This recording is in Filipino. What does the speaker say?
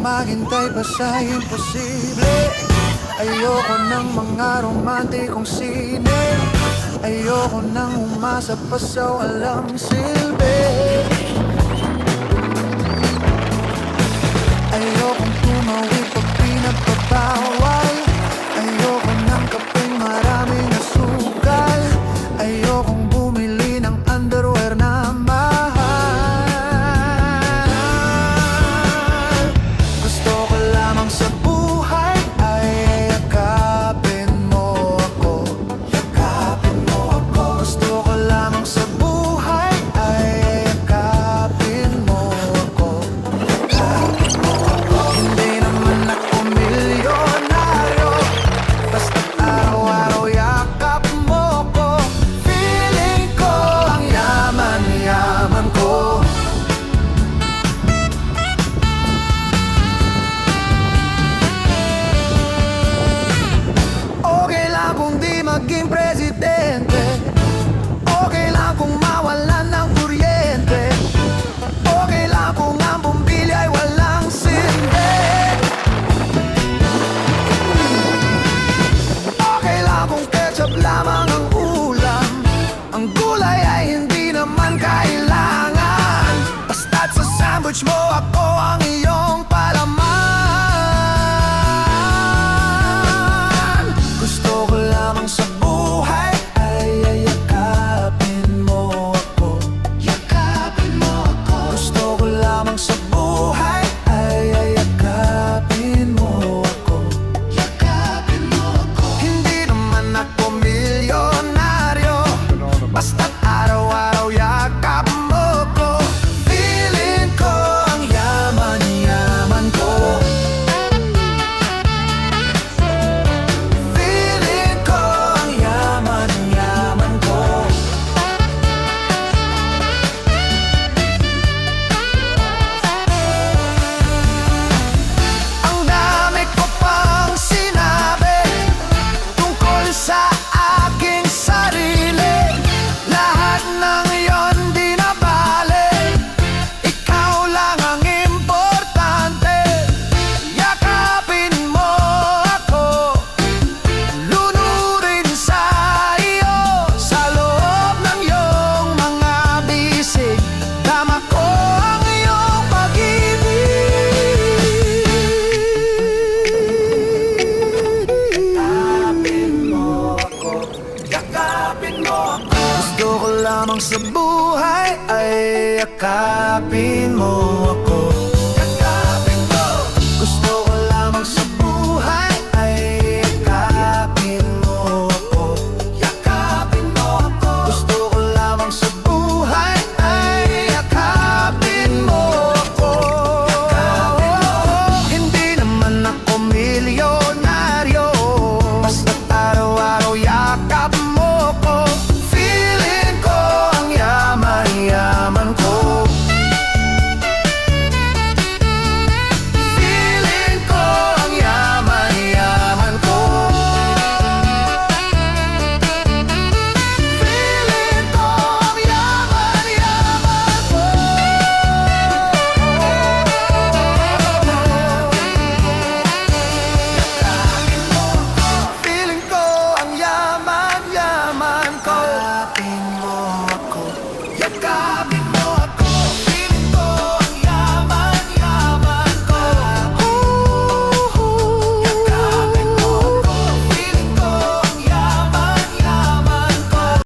maghintay pa sa imposible. Ayoko ng mga romantikong sine. Ayoko nang umasa pa sa walang silbi. Ayokong tumawid pag pinagbabawal. Ayoko ng kapeng maraming asukal. Ayokong bumili ng underwear na mahal. Gusto ko lamang sa buhay ay yakapin mo ako. Yakapin mo ako. Gusto ko lamang sa buhay ay yakapin mo ako. Yakapin mo ako. Hindi naman ako milyonaryo, basta't araw-araw yakap mo ko. Feeling ko ang yaman-yaman ko. Okay lang kung di maging presidente. Okay lang kung mawalan ng kuryente. Okay lang kung ang bumbilya ay walang silbi. Okay lang kung ketchup lamang ang ulam. Ang gulay ay hindi naman kailangan. Basta't sa sandwich mo ako ang